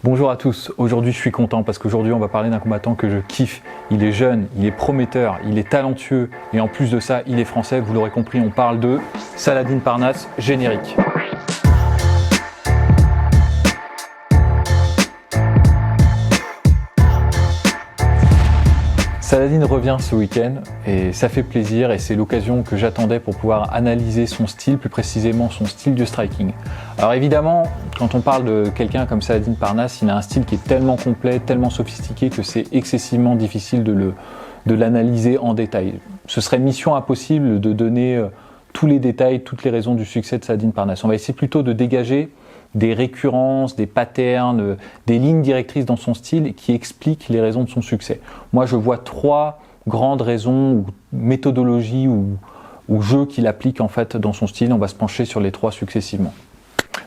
Bonjour à tous, aujourd'hui je suis content parce qu'aujourd'hui on va parler d'un combattant que je kiffe. Il est jeune, il est prometteur, il est talentueux et en plus de ça il est français, vous l'aurez compris, on parle de Saladin Parnasse, générique. Saladin revient ce week-end et ça fait plaisir et c'est l'occasion que j'attendais pour pouvoir analyser son style, plus précisément son style de striking. Alors évidemment, quand on parle de quelqu'un comme Saladin Parnasse, il a un style qui est tellement complet, tellement sophistiqué que c'est excessivement difficile de l'analyser en détail. Ce serait mission impossible de donner tous les détails, toutes les raisons du succès de Saladin Parnasse. On va essayer plutôt de dégager des récurrences, des patterns, des lignes directrices dans son style qui expliquent les raisons de son succès. Moi, je vois trois grandes raisons ou méthodologies ou jeux qu'il applique en fait dans son style. On va se pencher sur les trois successivement.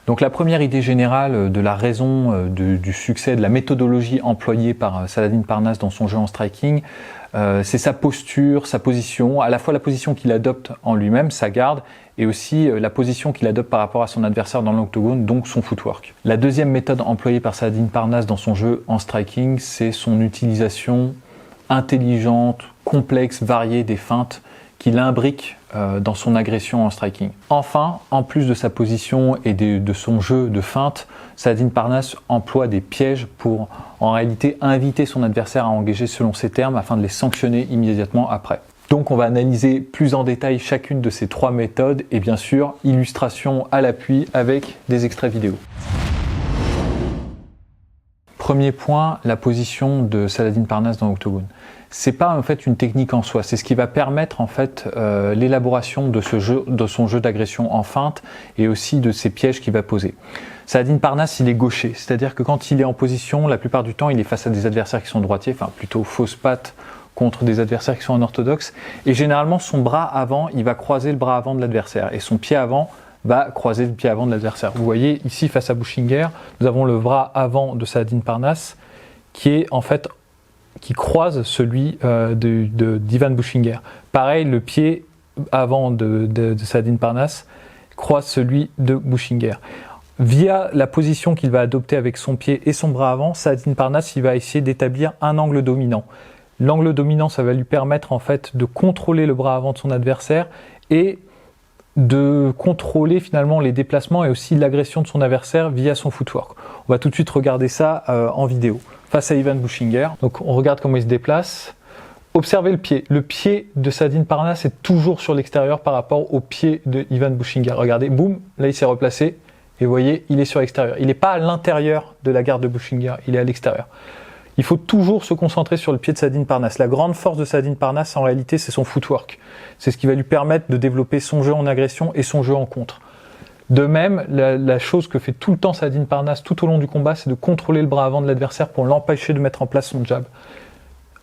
Donc la première idée générale de la raison du succès, de la méthodologie employée par Saladin Parnasse dans son jeu en striking, c'est sa posture, sa position, à la fois la position qu'il adopte en lui-même, sa garde, et aussi la position qu'il adopte par rapport à son adversaire dans l'octogone, donc son footwork. La deuxième méthode employée par Saladin Parnasse dans son jeu en striking, c'est son utilisation intelligente, complexe, variée des feintes qu'il imbrique dans son agression en striking. Enfin, en plus de sa position et de son jeu de feinte, Saladin Parnasse emploie des pièges pour en réalité inviter son adversaire à engager selon ses termes afin de les sanctionner immédiatement après. Donc on va analyser plus en détail chacune de ces trois méthodes et bien sûr, illustration à l'appui avec des extraits vidéo. Premier point, la position de Saladin Parnasse dans l'octogone. C'est pas en fait une technique en soi, c'est ce qui va permettre en fait l'élaboration de son jeu d'agression en feinte et aussi de ses pièges qu'il va poser. Saladin Parnasse, il est gaucher, c'est-à-dire que quand il est en position, la plupart du temps, il est face à des adversaires qui sont droitiers, enfin plutôt fausse patte contre des adversaires qui sont en orthodoxe, et généralement son bras avant, il va croiser le bras avant de l'adversaire, et son pied avant va croiser le pied avant de l'adversaire. Vous voyez ici face à Buchinger, nous avons le bras avant de Saladin Parnasse qui croise celui d'Ivan Buchinger. Pareil, le pied avant de Saladin Parnasse croise celui de Buchinger. Via la position qu'il va adopter avec son pied et son bras avant, Saladin Parnasse il va essayer d'établir un angle dominant. L'angle dominant, ça va lui permettre en fait de contrôler le bras avant de son adversaire et de contrôler finalement les déplacements et aussi l'agression de son adversaire via son footwork. On va tout de suite regarder ça en vidéo. Face à Ivan Buchinger, donc on regarde comment il se déplace. Observez le pied. Le pied de Saladin Parnasse est toujours sur l'extérieur par rapport au pied de Ivan Buchinger. Regardez, boum, là il s'est replacé et vous voyez, il est sur l'extérieur. Il n'est pas à l'intérieur de la garde de Buchinger, il est à l'extérieur. Il faut toujours se concentrer sur le pied de Saladin Parnasse. La grande force de Saladin Parnasse, en réalité, c'est son footwork. C'est ce qui va lui permettre de développer son jeu en agression et son jeu en contre. De même, la chose que fait tout le temps Saladin Parnasse tout au long du combat, c'est de contrôler le bras avant de l'adversaire pour l'empêcher de mettre en place son jab.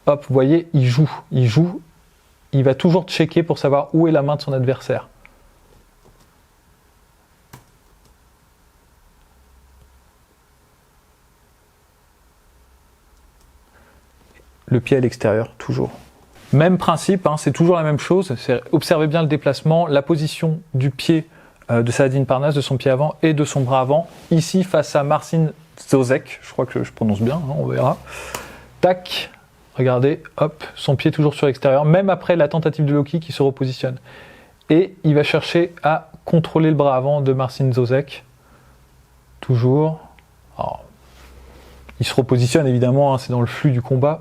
Hop, vous voyez, il joue. Il va toujours checker pour savoir où est la main de son adversaire. Le pied à l'extérieur, toujours. Même principe, hein, c'est toujours la même chose. Observez bien le déplacement, la position du pied de Saladin Parnasse, de son pied avant et de son bras avant. Ici, face à Marcin Zozek, je crois que je prononce bien, hein, on verra. Tac, regardez, hop, son pied toujours sur l'extérieur, même après la tentative de low kick, il se repositionne. Et il va chercher à contrôler le bras avant de Marcin Zozek. Toujours. Alors, il se repositionne évidemment, hein, c'est dans le flux du combat.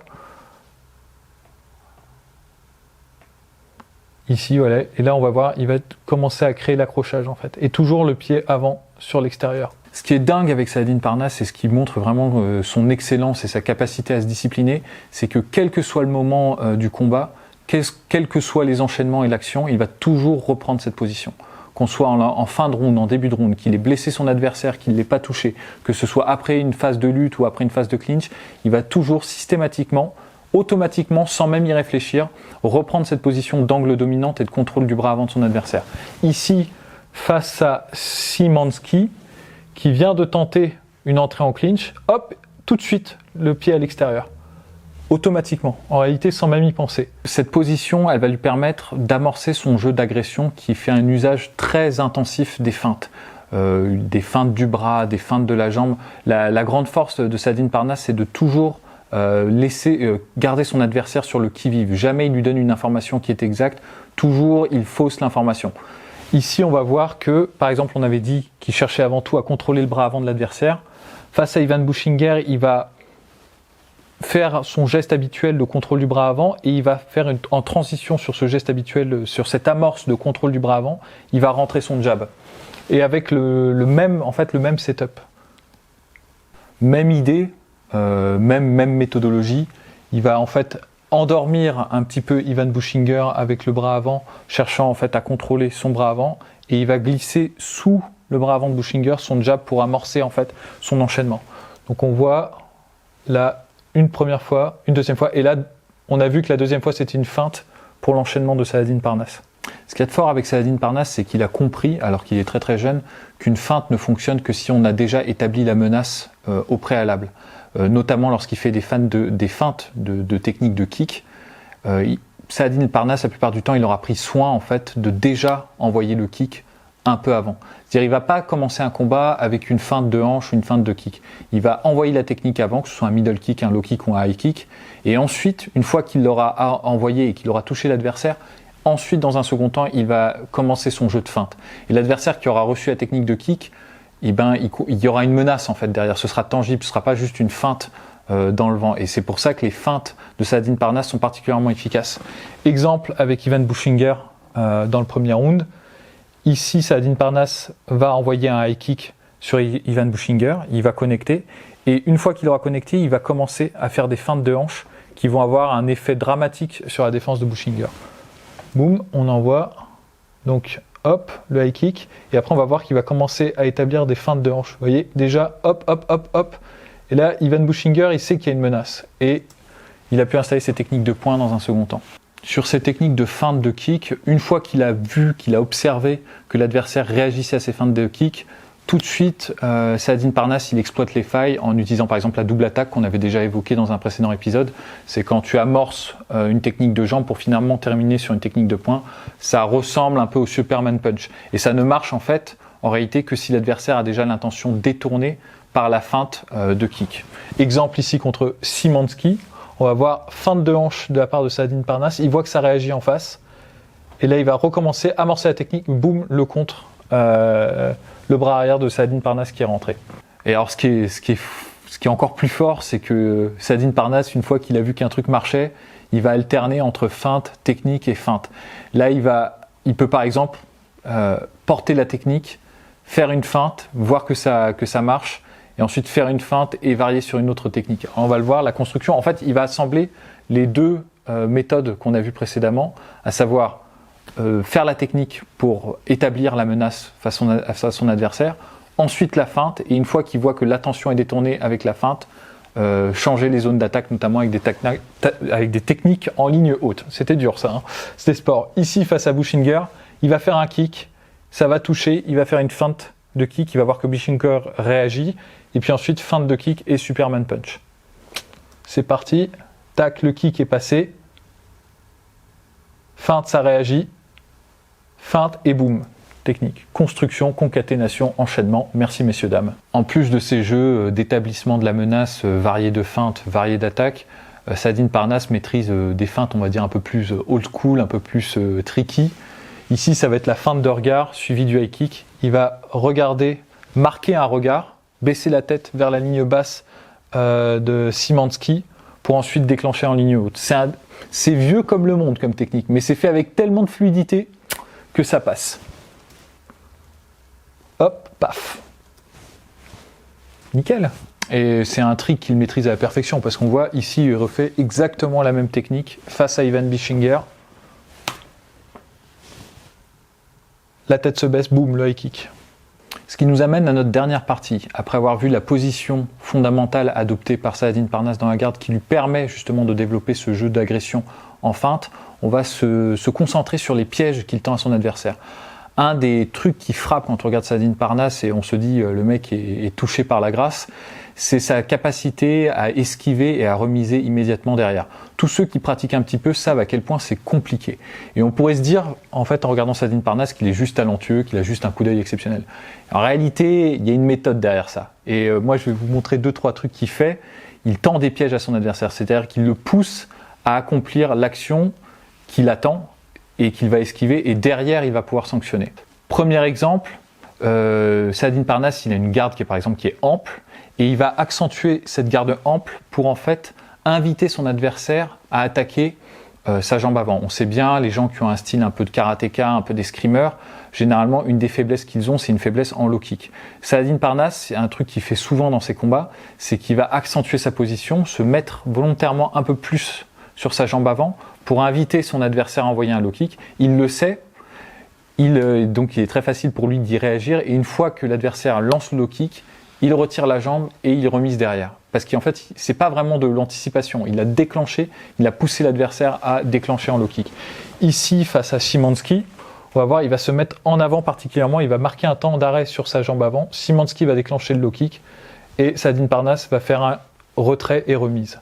Ici, voilà, et là on va voir, il va commencer à créer l'accrochage en fait, et toujours le pied avant sur l'extérieur. Ce qui est dingue avec Saladin Parnasse et ce qui montre vraiment son excellence et sa capacité à se discipliner, c'est que quel que soit le moment du combat, quels que soient les enchaînements et l'action, il va toujours reprendre cette position. Qu'on soit en fin de round, en début de round, qu'il ait blessé son adversaire, qu'il ne l'ait pas touché, que ce soit après une phase de lutte ou après une phase de clinch, il va toujours systématiquement, automatiquement, sans même y réfléchir, reprendre cette position d'angle dominante et de contrôle du bras avant de son adversaire. Ici, face à Szymanski, qui vient de tenter une entrée en clinch, hop, tout de suite, le pied à l'extérieur. Automatiquement, en réalité sans même y penser. Cette position, elle va lui permettre d'amorcer son jeu d'agression qui fait un usage très intensif des feintes. des feintes du bras, des feintes de la jambe. La grande force de Saladin Parnasse, c'est de toujours garder son adversaire sur le qui-vive. Jamais il lui donne une information qui est exacte, toujours il fausse l'information. Ici, on va voir que, par exemple, on avait dit qu'il cherchait avant tout à contrôler le bras avant de l'adversaire. Face à Ivan Buchinger, il va faire son geste habituel de contrôle du bras avant et il va faire en transition sur ce geste habituel, sur cette amorce de contrôle du bras avant, il va rentrer son jab. Et avec le même setup. Même idée, même méthodologie, il va en fait endormir un petit peu Ivan Buchinger avec le bras avant, cherchant en fait à contrôler son bras avant, et il va glisser sous le bras avant de Buchinger son jab pour amorcer en fait son enchaînement. Donc on voit là une première fois, une deuxième fois, et là on a vu que la deuxième fois c'était une feinte pour l'enchaînement de Saladin Parnasse. Ce qu'il y a de fort avec Saladin Parnasse, c'est qu'il a compris, alors qu'il est très très jeune, qu'une feinte ne fonctionne que si on a déjà établi la menace au préalable. Notamment lorsqu'il fait des feintes de techniques de kick. Saladin Parnasse, la plupart du temps, il aura pris soin en fait de déjà envoyer le kick un peu avant. C'est-à-dire, il va pas commencer un combat avec une feinte de hanche ou une feinte de kick. Il va envoyer la technique avant, que ce soit un middle kick, un low kick ou un high kick, et ensuite, une fois qu'il l'aura envoyé et qu'il aura touché l'adversaire, ensuite, dans un second temps, il va commencer son jeu de feinte. Et l'adversaire qui aura reçu la technique de kick, il y aura une menace en fait derrière. Ce sera tangible, ce sera pas juste une feinte dans le vent. Et c'est pour ça que les feintes de Saladin Parnasse sont particulièrement efficaces. Exemple avec Ivan Buchinger dans le premier round. Ici, Saladin Parnasse va envoyer un high kick sur Ivan Buchinger. Il va connecter. Et une fois qu'il aura connecté, il va commencer à faire des feintes de hanche qui vont avoir un effet dramatique sur la défense de Buchinger. Boum, on envoie. Donc, hop, le high kick, et après on va voir qu'il va commencer à établir des feintes de hanche. Vous voyez, déjà, hop, hop, hop, hop, et là, Ivan Buchinger, il sait qu'il y a une menace, et il a pu installer ses techniques de poing dans un second temps. Sur ces techniques de feinte de kick, une fois qu'il a vu, qu'il a observé que l'adversaire réagissait à ces feintes de kick, tout de suite, Saladin Parnasse, il exploite les failles en utilisant par exemple la double attaque qu'on avait déjà évoquée dans un précédent épisode. C'est quand tu amorces une technique de jambe pour finalement terminer sur une technique de poing. Ça ressemble un peu au Superman Punch. Et ça ne marche en fait, en réalité, que si l'adversaire a déjà l'intention détournée par la feinte de kick. Exemple ici contre Szymanski. On va voir feinte de hanche de la part de Saladin Parnasse. Il voit que ça réagit en face. Et là, il va recommencer, amorcer la technique, boum, le contre. Le bras arrière de Saladin Parnasse qui est rentré. Et alors ce qui est encore plus fort, c'est que Saladin Parnasse, une fois qu'il a vu qu'un truc marchait, il va alterner entre feinte, technique et feinte. Là, il peut par exemple porter la technique, faire une feinte, voir que ça marche, et ensuite faire une feinte et varier sur une autre technique. On va le voir, la construction, en fait, il va assembler les deux méthodes qu'on a vues précédemment, à savoir faire la technique pour établir la menace face à son adversaire, ensuite la feinte, et une fois qu'il voit que l'attention est détournée avec la feinte, changer les zones d'attaque, notamment avec des techniques en ligne haute. C'était dur ça, hein. C'était sport. Ici, face à Buchinger, il va faire un kick, ça va toucher, il va faire une feinte de kick, il va voir que Buchinger réagit, et puis ensuite feinte de kick et Superman Punch. C'est parti, tac, le kick est passé, feinte, ça réagit, feinte et boum. Technique, construction, concaténation, enchaînement. Merci messieurs, dames. En plus de ces jeux d'établissement de la menace, variés de feintes, variés d'attaques, Saladin Parnasse maîtrise des feintes, on va dire, un peu plus old school, un peu plus tricky. Ici, ça va être la feinte de regard suivie du high kick. Il va regarder, marquer un regard, baisser la tête vers la ligne basse de Szymanski pour ensuite déclencher en ligne haute. C'est vieux comme le monde comme technique, mais c'est fait avec tellement de fluidité que ça passe. Hop, paf. Nickel. Et c'est un trick qu'il maîtrise à la perfection, parce qu'on voit ici, il refait exactement la même technique face à Ivan Buchinger. La tête se baisse, boum, le high kick. Ce qui nous amène à notre dernière partie. Après avoir vu la position fondamentale adoptée par Saladin Parnasse dans la garde, qui lui permet justement de développer ce jeu d'agression en feinte, on va se concentrer sur les pièges qu'il tend à son adversaire. Un des trucs qui frappe quand on regarde Saladin Parnasse et on se dit le mec est touché par la grâce, c'est sa capacité à esquiver et à remiser immédiatement derrière. tous ceux qui pratiquent un petit peu savent à quel point c'est compliqué. Et on pourrait se dire, en fait, en regardant Saladin Parnasse, qu'il est juste talentueux, qu'il a juste un coup d'œil exceptionnel. En réalité, il y a une méthode derrière ça. Et moi, je vais vous montrer 2-3 trucs qu'il fait. Il tend des pièges à son adversaire, c'est-à-dire qu'il le pousse à accomplir l'action qu'il attend et qu'il va esquiver, et derrière, il va pouvoir sanctionner. Premier exemple, Saladin Parnasse, il a une garde par exemple qui est ample, et il va accentuer cette garde ample pour en fait inviter son adversaire à attaquer sa jambe avant. On sait bien, les gens qui ont un style un peu de karatéka, un peu d'escrimeur, généralement une des faiblesses qu'ils ont, c'est une faiblesse en low kick. Saladin Parnasse, c'est un truc qu'il fait souvent dans ses combats, c'est qu'il va accentuer sa position, se mettre volontairement un peu plus sur sa jambe avant pour inviter son adversaire à envoyer un low kick. Il le sait, donc il est très facile pour lui d'y réagir, et une fois que l'adversaire lance le low kick, il retire la jambe et il remise derrière. Parce qu'en fait, c'est pas vraiment de l'anticipation. Il a déclenché, il a poussé l'adversaire à déclencher en low kick. Ici, face à Szymanski, on va voir, il va se mettre en avant particulièrement, il va marquer un temps d'arrêt sur sa jambe avant. Szymanski va déclencher le low kick et Saladin Parnasse va faire un retrait et remise.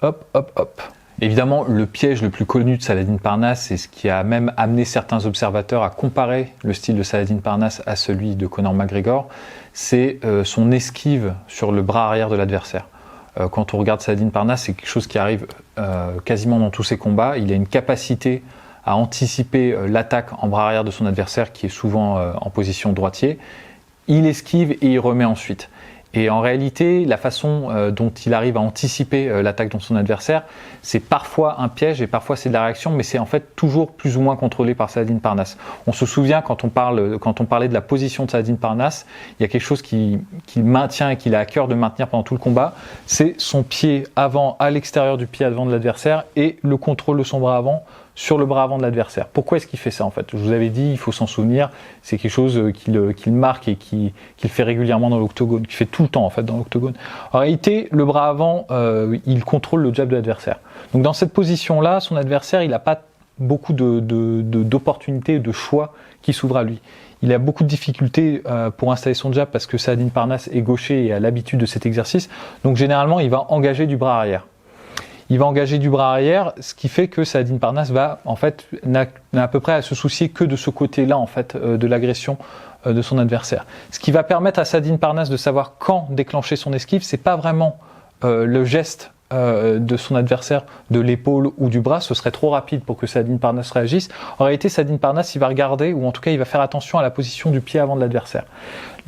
Hop, hop, hop. Évidemment, le piège le plus connu de Saladin Parnasse, et ce qui a même amené certains observateurs à comparer le style de Saladin Parnasse à celui de Conor McGregor, c'est son esquive sur le bras arrière de l'adversaire. Quand on regarde Saladin Parnasse, c'est quelque chose qui arrive quasiment dans tous ses combats. Il a une capacité à anticiper l'attaque en bras arrière de son adversaire, qui est souvent en position droitier. Il esquive et il remet ensuite. Et en réalité, la façon dont il arrive à anticiper l'attaque de son adversaire, c'est parfois un piège et parfois c'est de la réaction, mais c'est en fait toujours plus ou moins contrôlé par Saladin Parnasse. On se souvient, quand on parlait de la position de Saladin Parnasse, il y a quelque chose qu'il maintient et qu'il a à cœur de maintenir pendant tout le combat, c'est son pied avant à l'extérieur du pied avant de l'adversaire et le contrôle de son bras avant sur le bras avant de l'adversaire. Pourquoi est-ce qu'il fait ça en fait? Je vous avais dit, il faut s'en souvenir, c'est quelque chose qu'il marque et qu'il fait régulièrement dans l'octogone, qu'il fait tout le temps en fait dans l'octogone. En réalité, le bras avant, il contrôle le jab de l'adversaire. Donc dans cette position-là, son adversaire, il n'a pas beaucoup d'opportunités, de choix qui s'ouvrent à lui. Il a beaucoup de difficultés pour installer son jab parce que Saladin Parnasse est gaucher et a l'habitude de cet exercice. Donc généralement, il va engager du bras arrière. Il va engager du bras arrière, ce qui fait que Saladin Parnasse n'a à peu près à se soucier que de ce côté-là en fait de l'agression de son adversaire. Ce qui va permettre à Saladin Parnasse de savoir quand déclencher son esquive, c'est pas vraiment le geste de son adversaire de l'épaule ou du bras, ce serait trop rapide pour que Saladin Parnasse réagisse. En réalité, Saladin Parnasse, il va regarder, ou en tout cas il va faire attention à la position du pied avant de l'adversaire.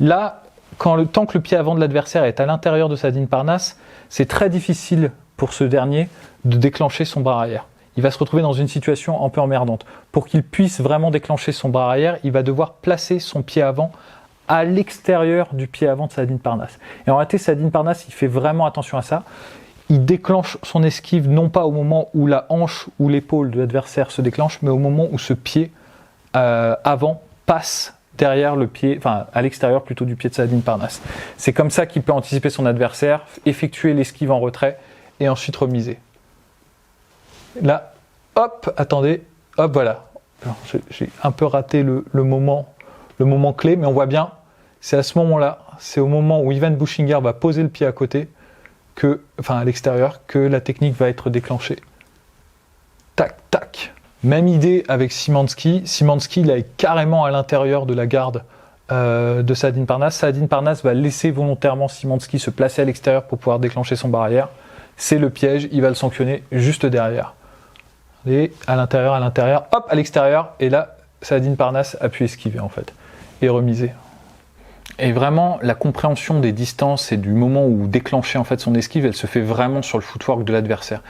Là, tant que le pied avant de l'adversaire est à l'intérieur de Saladin Parnasse, c'est très difficile pour ce dernier de déclencher son bras arrière. Il va se retrouver dans une situation un peu emmerdante. Pour qu'il puisse vraiment déclencher son bras arrière, il va devoir placer son pied avant à l'extérieur du pied avant de Saladin Parnasse. Et en réalité, Saladin Parnasse, il fait vraiment attention à ça. Il déclenche son esquive non pas au moment où la hanche ou l'épaule de l'adversaire se déclenche, mais au moment où ce pied avant passe derrière le pied, enfin à l'extérieur plutôt du pied de Saladin Parnasse. C'est comme ça qu'il peut anticiper son adversaire, effectuer l'esquive en retrait et ensuite remiser. Là, hop, attendez, hop, voilà. J'ai un peu raté le moment clé, mais on voit bien, c'est à ce moment-là, c'est au moment où Ivan Buchinger va poser le pied à côté, à l'extérieur, que la technique va être déclenchée. Tac, tac. Même idée avec Szymanski. Szymanski, il est carrément à l'intérieur de la garde de Saladin Parnasse. Saladin Parnasse va laisser volontairement Szymanski se placer à l'extérieur pour pouvoir déclencher son bras arrière. C'est le piège, il va le sanctionner juste derrière. Et à l'intérieur, hop, à l'extérieur, et là, Saladin Parnasse a pu esquiver en fait, et remiser. Et vraiment, la compréhension des distances et du moment où déclencher en fait son esquive, elle se fait vraiment sur le footwork de l'adversaire.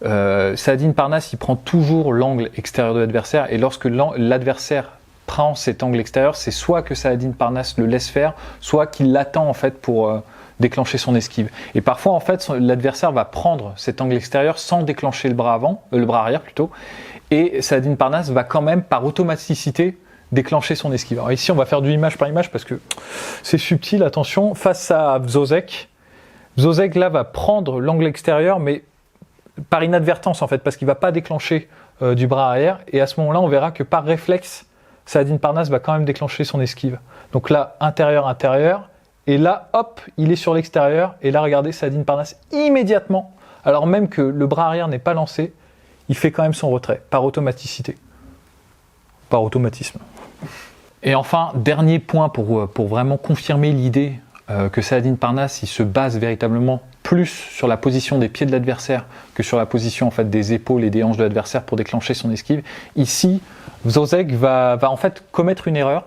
Saladin Parnasse, il prend toujours l'angle extérieur de l'adversaire, et lorsque l'adversaire prend cet angle extérieur, c'est soit que Saladin Parnasse le laisse faire, soit qu'il l'attend en fait pour déclencher son esquive. Et parfois, en fait, l'adversaire va prendre cet angle extérieur sans déclencher le bras arrière plutôt, et Saladin Parnasse va quand même, par automaticité, déclencher son esquive. Alors ici, on va faire du image par image parce que c'est subtil, attention. Face à Wzosek, là, va prendre l'angle extérieur, mais par inadvertance, en fait, parce qu'il ne va pas déclencher du bras arrière, et à ce moment-là, on verra que par réflexe, Saladin Parnasse va quand même déclencher son esquive. Donc là, intérieur, et là, hop, il est sur l'extérieur, et là, regardez, Saladin Parnasse, immédiatement, alors même que le bras arrière n'est pas lancé, il fait quand même son retrait, par automaticité, par automatisme. Et enfin, dernier point pour vraiment confirmer l'idée que Saladin Parnasse, il se base véritablement plus sur la position des pieds de l'adversaire que sur la position en fait, des épaules et des hanches de l'adversaire pour déclencher son esquive. Ici, Wsozek va en fait commettre une erreur.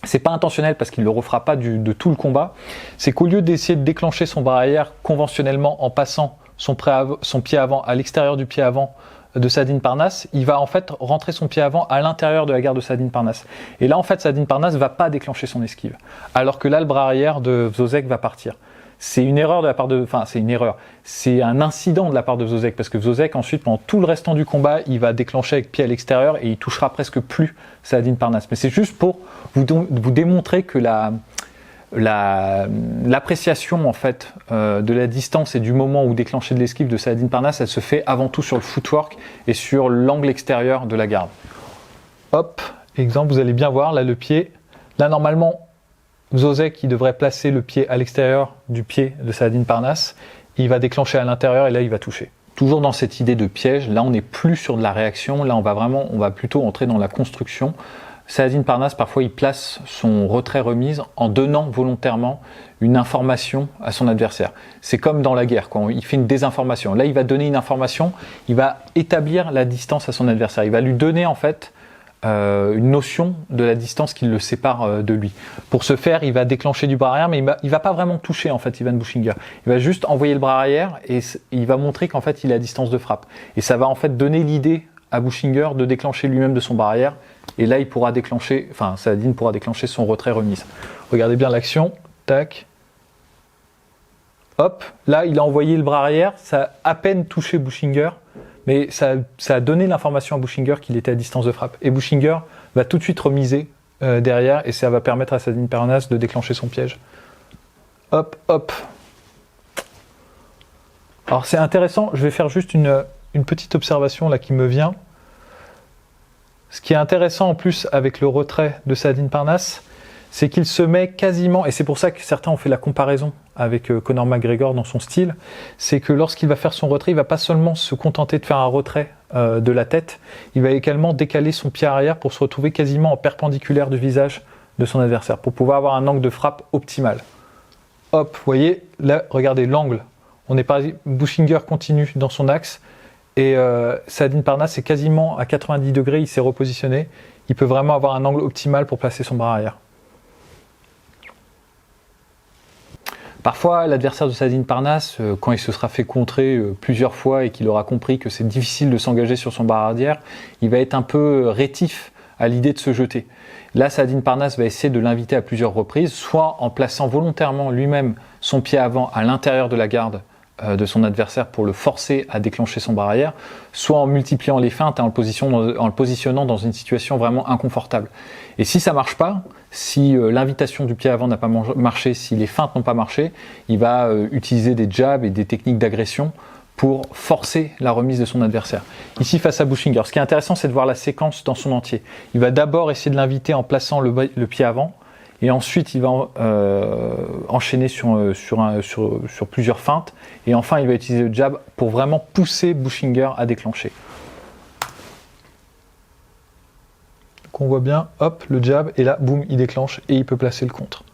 C'est pas intentionnel parce qu'il ne le refera pas de tout le combat. C'est qu'au lieu d'essayer de déclencher son bras arrière conventionnellement en passant son pied avant à l'extérieur du pied avant de Saladin Parnasse, il va en fait rentrer son pied avant à l'intérieur de la garde de Saladin Parnasse. Et là en fait Saladin Parnasse ne va pas déclencher son esquive. Alors que là le bras arrière de Wsozek va partir. C'est une erreur de la part de... Enfin, c'est une erreur. C'est un incident de la part de Wsozek, parce que Wsozek, ensuite, pendant tout le restant du combat, il va déclencher avec pied à l'extérieur et il touchera presque plus Saladin Parnasse. Mais c'est juste pour vous démontrer que l'appréciation en fait, de la distance et du moment où déclencher de l'esquive de Saladin Parnasse, elle se fait avant tout sur le footwork et sur l'angle extérieur de la garde. Hop, exemple, vous allez bien voir, là, le pied. Là, normalement... Wsozek qui devrait placer le pied à l'extérieur du pied de Saladin Parnasse, il va déclencher à l'intérieur et là il va toucher. Toujours dans cette idée de piège, là on n'est plus sur de la réaction, là on va plutôt entrer dans la construction. Saladin Parnasse parfois il place son retrait-remise en donnant volontairement une information à son adversaire. C'est comme dans la guerre, quand il fait une désinformation. Là il va donner une information, il va établir la distance à son adversaire, il va lui donner en fait une notion de la distance qui le sépare de lui. Pour ce faire, il va déclencher du bras arrière, mais il va pas vraiment toucher en fait Ivan Buchinger. Il va juste envoyer le bras arrière et il va montrer qu'en fait il est à distance de frappe. Et ça va en fait donner l'idée à Buchinger de déclencher lui-même de son bras arrière. Et là, il pourra déclencher, enfin Saladin pourra déclencher son retrait remise. Regardez bien l'action. Tac. Hop. Là, il a envoyé le bras arrière. Ça a à peine touché Buchinger. Mais ça a donné l'information à Buchinger qu'il était à distance de frappe. Et Buchinger va tout de suite remiser derrière et ça va permettre à Saladin Parnasse de déclencher son piège. Hop, hop. Alors c'est intéressant, je vais faire juste une petite observation là qui me vient. Ce qui est intéressant en plus avec le retrait de Saladin Parnasse, c'est qu'il se met quasiment, et c'est pour ça que certains ont fait la comparaison avec Conor McGregor dans son style, c'est que lorsqu'il va faire son retrait, il ne va pas seulement se contenter de faire un retrait de la tête, il va également décaler son pied arrière pour se retrouver quasiment en perpendiculaire du visage de son adversaire, pour pouvoir avoir un angle de frappe optimal. Hop, vous voyez, là, regardez l'angle. On est pareil, Buchinger continue dans son axe, et Saladin Parnasse est quasiment à 90 degrés, il s'est repositionné, il peut vraiment avoir un angle optimal pour placer son bras arrière. Parfois, l'adversaire de Saladin Parnasse, quand il se sera fait contrer plusieurs fois et qu'il aura compris que c'est difficile de s'engager sur son bras arrière, il va être un peu rétif à l'idée de se jeter. Là, Saladin Parnasse va essayer de l'inviter à plusieurs reprises, soit en plaçant volontairement lui-même son pied avant à l'intérieur de la garde de son adversaire pour le forcer à déclencher son bras arrière, soit en multipliant les feintes et en le positionnant dans une situation vraiment inconfortable. Et si ça marche pas, si l'invitation du pied avant n'a pas marché, si les feintes n'ont pas marché, il va utiliser des jabs et des techniques d'agression pour forcer la remise de son adversaire. Ici, face à Buchinger, ce qui est intéressant, c'est de voir la séquence dans son entier. Il va d'abord essayer de l'inviter en plaçant le pied avant, et ensuite il va enchaîner sur plusieurs feintes, et enfin il va utiliser le jab pour vraiment pousser Buchinger à déclencher. Donc on voit bien, hop, le jab, et là, boum, il déclenche, et il peut placer le contre.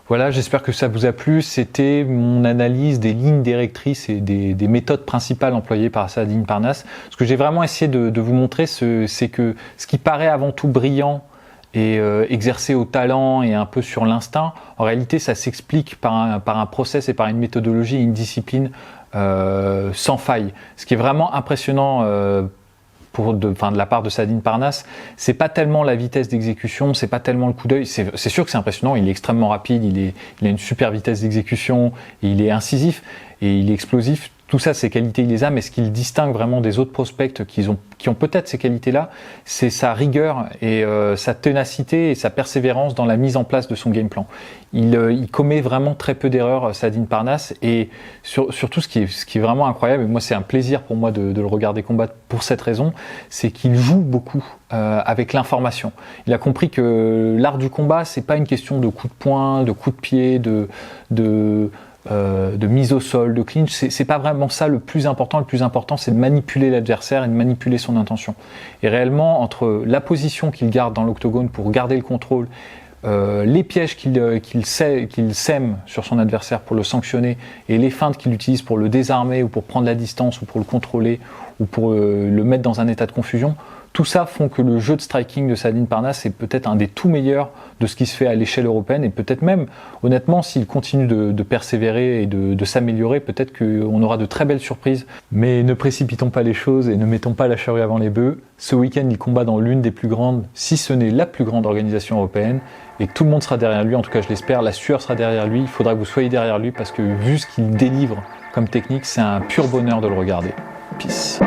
Voilà, j'espère que ça vous a plu. C'était mon analyse des lignes directrices et des méthodes principales employées par Saladin Parnasse. Ce que j'ai vraiment essayé de vous montrer, c'est que ce qui paraît avant tout brillant et exercé au talent et un peu sur l'instinct, en réalité ça s'explique par un process et par une méthodologie et une discipline sans faille. Ce qui est vraiment impressionnant de la part de Saladin Parnasse, c'est pas tellement la vitesse d'exécution, c'est pas tellement le coup d'œil, c'est sûr que c'est impressionnant, il est extrêmement rapide, il a une super vitesse d'exécution, et il est incisif et il est explosif. Tout ça, ces qualités, il les a, mais ce qui le distingue vraiment des autres prospects qui ont peut-être ces qualités-là, c'est sa rigueur et sa ténacité et sa persévérance dans la mise en place de son game plan. Il commet vraiment très peu d'erreurs, Saladin Parnasse, et surtout ce qui est vraiment incroyable, et moi c'est un plaisir pour moi de le regarder combattre pour cette raison, c'est qu'il joue beaucoup avec l'information. Il a compris que l'art du combat, c'est pas une question de coup de poing, de coup de pied, de mise au sol, de clinch. C'est pas vraiment ça le plus important. Le plus important, c'est de manipuler l'adversaire et de manipuler son intention. Et réellement, entre la position qu'il garde dans l'octogone pour garder le contrôle, les pièges qu'il sème sur son adversaire pour le sanctionner et les feintes qu'il utilise pour le désarmer ou pour prendre la distance ou pour le contrôler ou pour le mettre dans un état de confusion, tout ça font que le jeu de striking de Saladin Parnasse est peut-être un des tout meilleurs de ce qui se fait à l'échelle européenne et peut-être même, honnêtement, s'il continue de persévérer et de s'améliorer, peut-être qu'on aura de très belles surprises. Mais ne précipitons pas les choses et ne mettons pas la charrue avant les bœufs. Ce week-end, il combat dans l'une des plus grandes, si ce n'est la plus grande organisation européenne et que tout le monde sera derrière lui, en tout cas je l'espère, la sueur sera derrière lui, il faudra que vous soyez derrière lui parce que vu ce qu'il délivre comme technique, c'est un pur bonheur de le regarder. Peace.